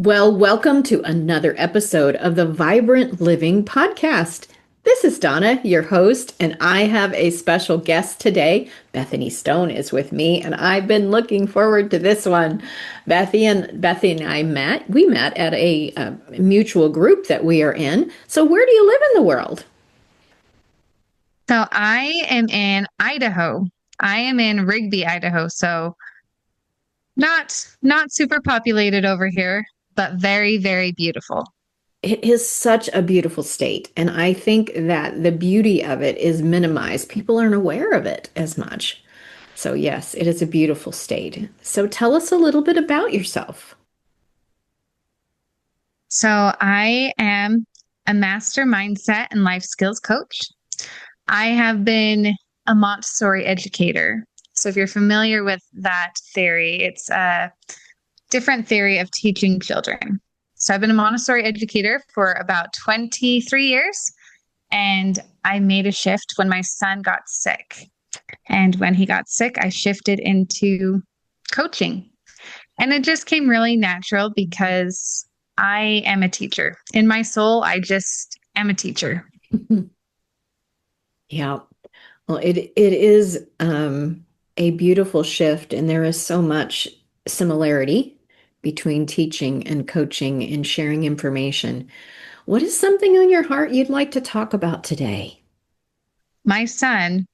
Well, welcome to another episode of the Vibrant Living Podcast. This is Donna, your host, and I have a special guest today. Bethany Stone is with me, and I've been looking forward to this one. Bethy and I met. We met at a mutual group that we are in. So, where do you live in the world? So I am in Idaho. I am in Rigby, Idaho. So not super populated over here, but very, very beautiful. It is such a beautiful state, and I think that the beauty of it is minimized. People aren't aware of it as much. So, yes, it is a beautiful state. So, tell us a little bit about yourself. So I am a master mindset and life skills coach. I have been a Montessori educator. So if you're familiar with that theory, it's a different theory of teaching children. So I've been a Montessori educator for about 23 years. And I made a shift when my son got sick. And when he got sick, I shifted into coaching. And it just came really natural because I am a teacher. In my soul, I just am a teacher. Yeah. Well, it is a beautiful shift, and there is so much similarity between teaching and coaching and sharing information. What is something on your heart you'd like to talk about today? My son,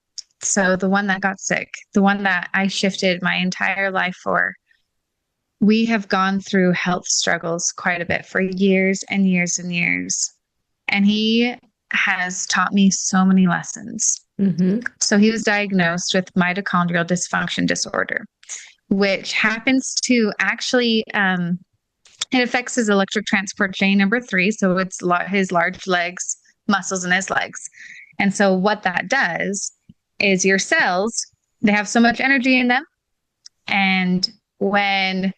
so the one that got sick, the one that I shifted my entire life for, we have gone through health struggles quite a bit for years and years and years. And he has taught me so many lessons. Hmm. So he was diagnosed with mitochondrial dysfunction disorder, which happens to actually it affects his electric transport chain number three. So it's his large legs, muscles in his legs. And so what that does is your cells, they have so much energy in them. And when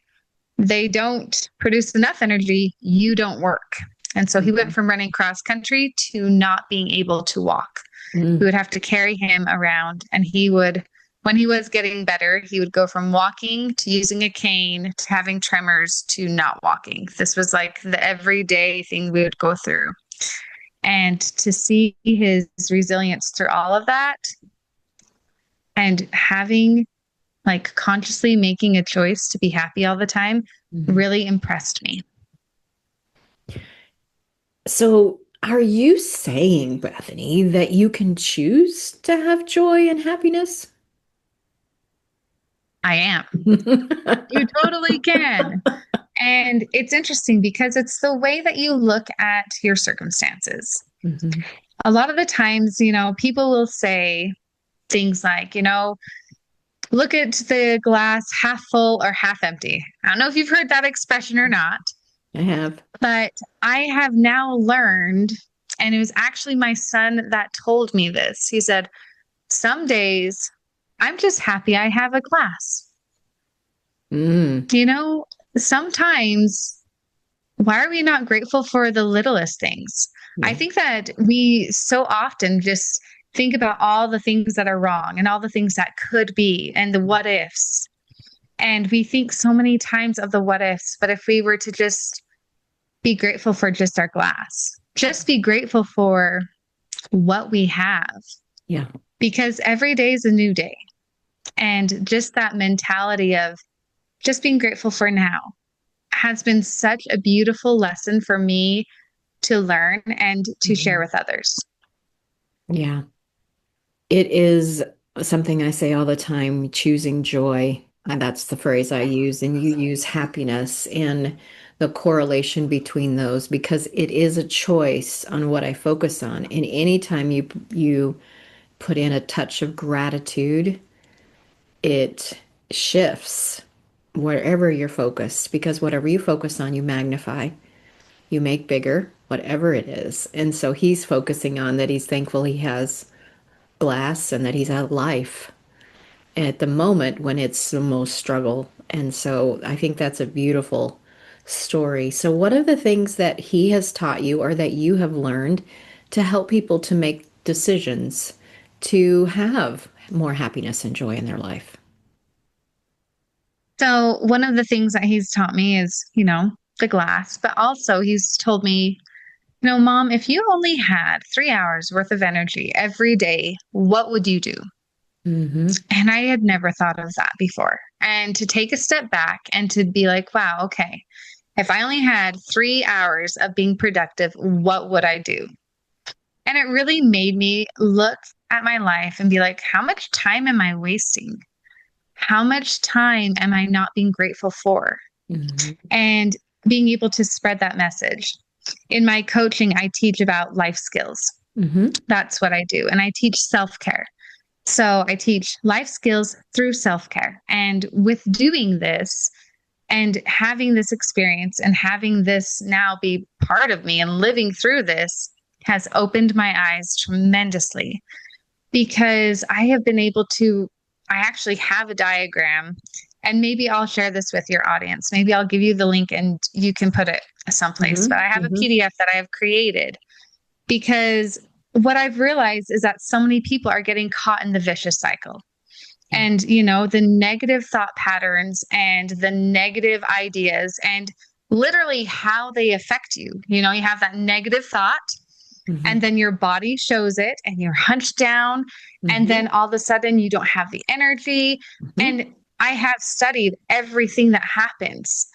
they don't produce enough energy, you don't work. And so he went from running cross country to not being able to walk. We Mm. would have to carry him around, and he would, when he was getting better, he would go from walking to using a cane to having tremors to not walking. This was like the everyday thing we would go through. And to see his resilience through all of that and having like consciously making a choice to be happy all the time Mhm. really impressed me. So, are you saying, Bethany, that you can choose to have joy and happiness? I am. You totally can. And it's interesting because it's the way that you look at your circumstances. Mhm. A lot of the times, people will say things like, look at the glass half full or half empty. I don't know if you've heard that expression or not, I have. but I have now learned, and it was actually my son that told me this. He said, some days I'm just happy I have a glass. Mm. You know, sometimes why are we not grateful for the littlest things? I Yeah. think that we so often just think about all the things that are wrong and all the things that could be and the what ifs. And we think so many times of the what ifs, but if we were to just be grateful for just our glass, just be grateful for what we have, Yeah. because every day is a new day. And just that mentality of just being grateful for now has been such a beautiful lesson for me to learn and to share Mhm. with others. Yeah. It is something I say all the time, choosing joy. And that's the phrase I use. And you use happiness and the correlation between those because it is a choice on what I focus on. And anytime you put in a touch of gratitude, it shifts wherever you're focused because whatever you focus on, you magnify, you make bigger, whatever it is. And so he's focusing on that he's thankful he has glass and that he's had life at the moment when it's the most struggle. And so I think that's a beautiful story. So, what are the things that he has taught you or that you have learned to help people to make decisions to have more happiness and joy in their life? So, one of the things that he's taught me is, the glass, but also he's told me, Mom, if you only had 3 hours worth of energy every day, what would you do? Mm-hmm. And I had never thought of that before. And to take a step back and to be like, wow, okay, if I only had 3 hours of being productive, what would I do? And it really made me look at my life and be like, how much time am I wasting? How much time am I not being grateful for? Mm-hmm. And being able to spread that message. In my coaching, I teach about life skills. Mm-hmm. That's what I do. And I teach self care. So I teach life skills through self care. And with doing this and having this experience and having this now be part of me and living through this has opened my eyes tremendously because I have been able to, I actually have a diagram. And maybe I'll share this with your audience. Maybe I'll give you the link and you can put it someplace. But I have a Mm-hmm. PDF that I have created because what I've realized is that so many people are getting caught in the vicious cycle. Yeah. And, the negative thought patterns and the negative ideas and literally how they affect you. You have that negative thought, Mm-hmm. and then your body shows it, and you're hunched down. And Mm-hmm. then all of a sudden, you don't have the energy. Mm-hmm. And I have studied everything that happens.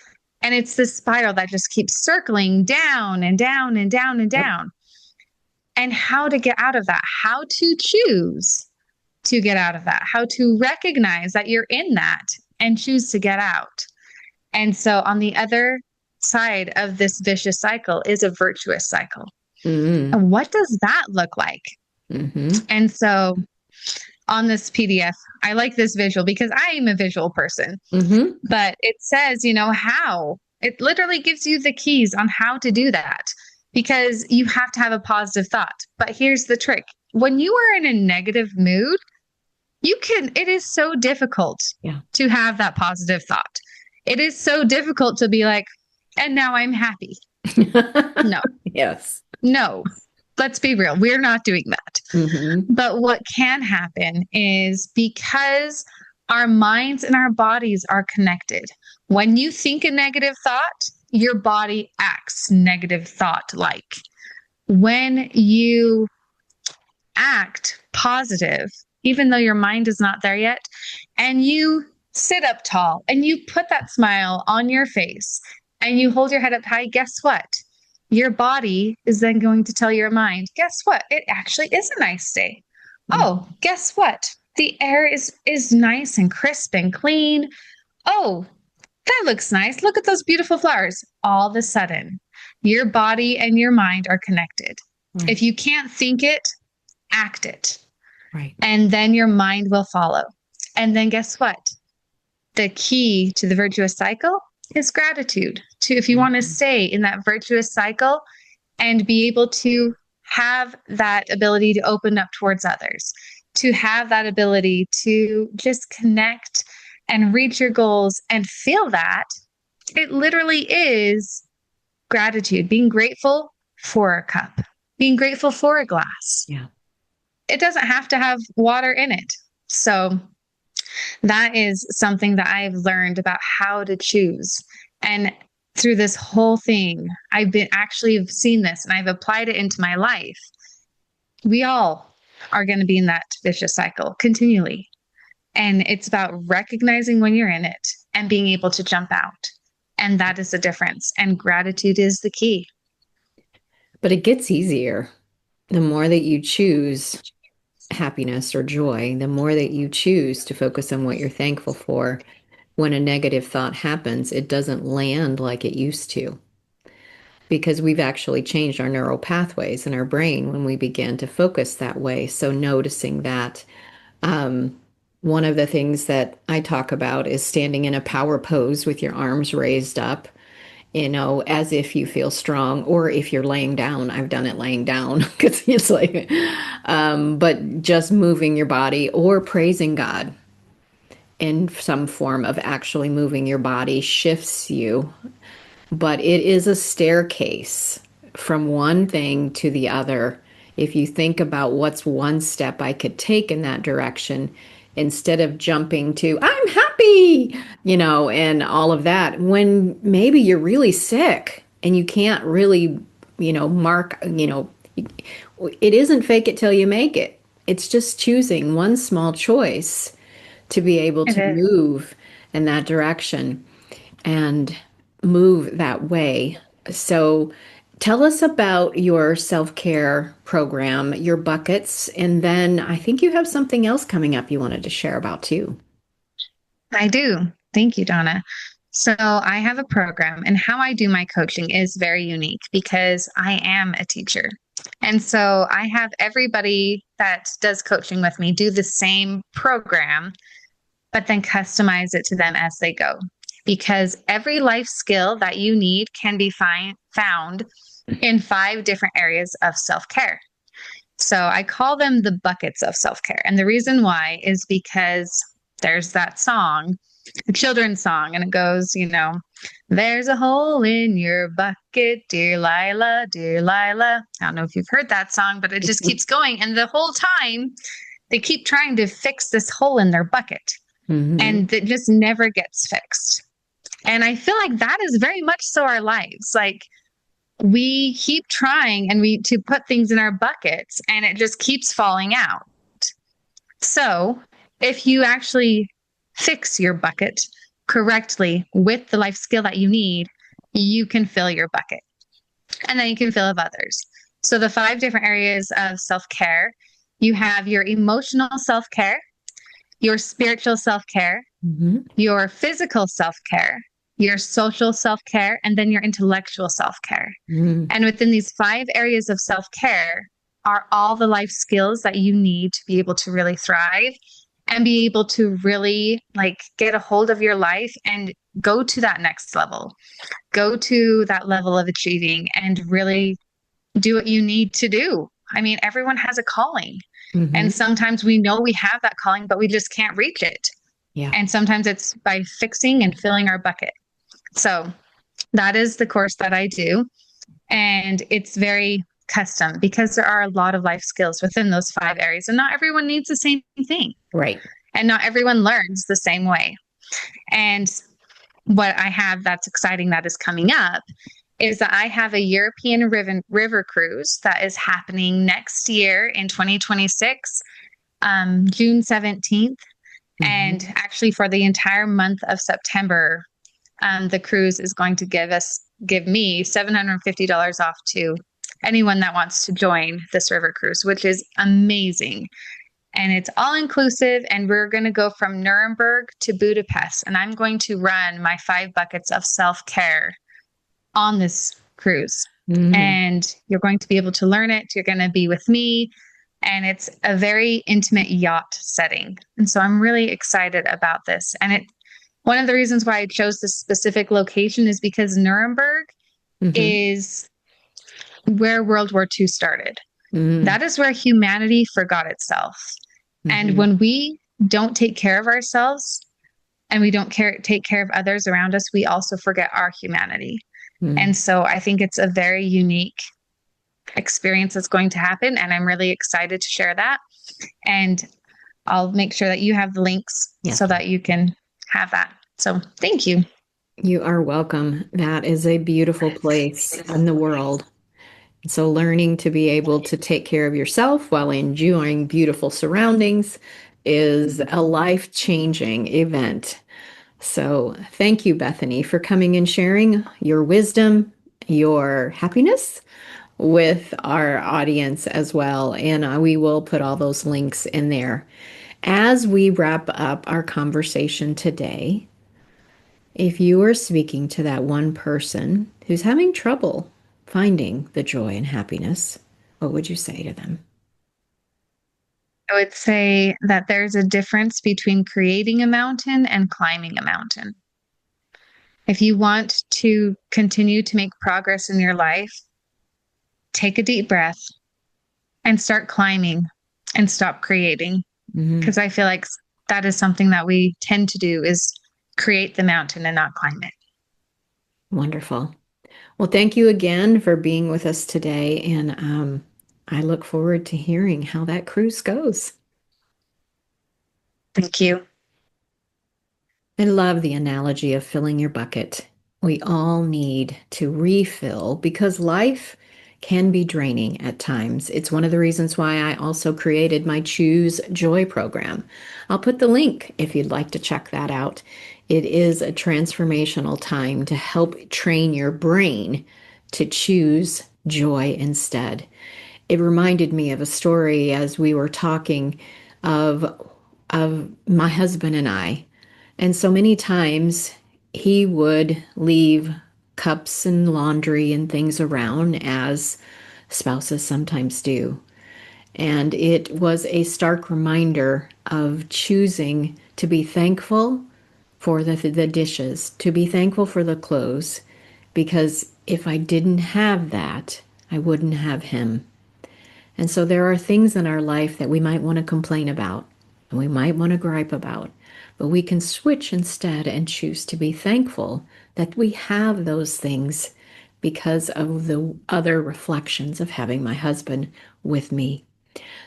And it's this spiral that just keeps circling down and down and down and Yep. down. And how to get out of that, how to choose to get out of that, how to recognize that you're in that and choose to get out. And so on the other side of this vicious cycle is a virtuous cycle. Mm-hmm. And what does that look like? Mm-hmm. And so on this PDF, I like this visual because I am a visual person, Mm-hmm. but it says, how it literally gives you the keys on how to do that because you have to have a positive thought. But here's the trick. When you are in a negative mood, it is so difficult Yeah. to have that positive thought. It is so difficult to be like, and now I'm happy. No, Yes. no, let's be real. We're not doing that. Mm-hmm. But what can happen is because our minds and our bodies are connected, when you think a negative thought, your body acts negative thought like. When you act positive, even though your mind is not there yet, and you sit up tall and you put that smile on your face and you hold your head up high, guess what? Your body is then going to tell your mind, guess what? It actually is a nice day. Oh, guess what? The air is nice and crisp and clean. Oh, that looks nice. Look at those beautiful flowers. All of a sudden, your body and your mind are connected. Right. If you can't think it, act it. Right. And then your mind will follow. And then guess what? The key to the virtuous cycle is gratitude. To if you want to Mm-hmm. stay in that virtuous cycle and be able to have that ability to open up towards others, to have that ability to just connect and reach your goals and feel that, it literally is gratitude, being grateful for a cup, being grateful for a glass. Yeah. It doesn't have to have water in it. So that is something that I've learned about how to choose. And through this whole thing, I've been actually seen this and I've applied it into my life. We all are going to be in that vicious cycle continually. And it's about recognizing when you're in it and being able to jump out. And that is the difference. And gratitude is the key. But it gets easier. The more that you choose happiness or joy, the more that you choose to focus on what you're thankful for, when a negative thought happens, it doesn't land like it used to. Because we've actually changed our neural pathways in our brain when we began to focus that way. So noticing that, um, one of the things that I talk about is standing in a power pose with your arms raised up, as if you feel strong, or if you're laying down. I've done it laying down because it's like, but just moving your body or praising God in some form of actually moving your body shifts you. But it is a staircase from one thing to the other. If you think about what's one step I could take in that direction, instead of jumping to, I'm happy, and all of that, when maybe you're really sick and you can't really, mark, it isn't fake it till you make it. It's just choosing one small choice to be able It to is. move in that direction and move that way. So, tell us about your self care program, your buckets, and then I think you have something else coming up you wanted to share about too. I do. Thank you, Donna. So I have a program, and how I do my coaching is very unique because I am a teacher. And so I have everybody that does coaching with me do the same program, but then customize it to them as they go. Because every life skill that you need can be found in 5 different areas of self care. So I call them the buckets of self care. And the reason why is because there's that song, a children's song, and it goes, there's a hole in your bucket, dear Lila, dear Lila. I don't know if you've heard that song, but it just keeps going. And the whole time, they keep trying to fix this hole in their bucket, Hmm. and it just never gets fixed. And I feel like that is very much so our lives. Like, we keep trying and we to put things in our buckets and it just keeps falling out. So, if you actually fix your bucket correctly with the life skill that you need, you can fill your bucket and then you can fill of others. So, the 5 different areas of self care, you have your emotional self care, your spiritual self care, Hmm. your physical self care, your social self care, and then your intellectual self care. Hmm. And within these 5 areas of self care are all the life skills that you need to be able to really thrive and be able to really like get a hold of your life and go to that next level, go to that level of achieving and really do what you need to do. I mean, everyone has a calling. And Hmm. sometimes we know we have that calling, but we just can't reach it. Yeah. And sometimes it's by fixing and filling our bucket. So that is the course that I do. And it's very custom because there are a lot of life skills within those 5 areas, and not everyone needs the same thing, Right. and not everyone learns the same way. And what I have that's exciting that is coming up is that I have a European river cruise that is happening next year in 2026, June 17th. And Hmm. actually, for the entire month of September, the cruise is going to give me $750 off to anyone that wants to join this river cruise, which is amazing. And it's all inclusive. And we're going to go from Nuremberg to Budapest. And I'm going to run my 5 buckets of self care on this cruise. Hmm. And you're going to be able to learn it. You're going to be with me. And it's a very intimate yacht setting. And so I'm really excited about this. And one of the reasons why I chose this specific location is because Nuremberg Hmm. is where World War II started. Hmm. That is where humanity forgot itself. And Hmm. when we don't take care of ourselves and we don't take care of others around us, we also forget our humanity. Hmm. And so I think it's a very unique experience that's going to happen. And I'm really excited to share that. And I'll make sure that you have the links Yes. so that you can have that. So thank you. You are welcome. That is a beautiful place in the world. So, learning to be able to take care of yourself while enjoying beautiful surroundings is a life-changing event. So, thank you, Bethany, for coming and sharing your wisdom, your happiness with our audience as well. And we will put all those links in there. As we wrap up our conversation today, if you were speaking to that one person who's having trouble finding the joy and happiness, what would you say to them? I would say that there's a difference between creating a mountain and climbing a mountain. If you want to continue to make progress in your life, take a deep breath and start climbing and stop creating. Hmm. Because I feel like that is something that we tend to do is create the mountain and not climb it. Wonderful. Well, thank you again for being with us today. And I look forward to hearing how that cruise goes. Thank you. I love the analogy of filling your bucket. We all need to refill because life can be draining at times. It's one of the reasons why I also created my Choose Joy program. I'll put the link if you'd like to check that out. It is a transformational time to help train your brain to choose joy instead. It reminded me of a story as we were talking of my husband and I. And so many times he would leave cups and laundry and things around as spouses sometimes do. And it was a stark reminder of choosing to be thankful for the dishes, to be thankful for the clothes, because if I didn't have that, I wouldn't have him. And so there are things in our life that we might want to complain about and we might want to gripe about, but we can switch instead and choose to be thankful that we have those things because of the other reflections of having my husband with me.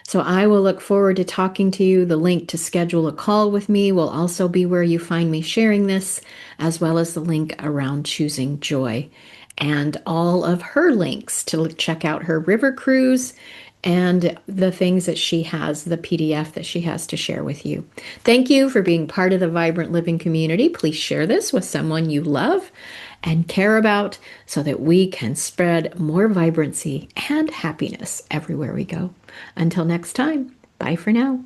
So I will look forward to talking to you. The link to schedule a call with me will also be where you find me sharing this, as well as the link around choosing joy and all of her links to check out her river cruise and the things that she has, the PDF that she has to share with you. Thank you for being part of the Vibrant Living community. Please share this with someone you love and care about so that we can spread more vibrancy and happiness everywhere we go. Until next time, bye for now.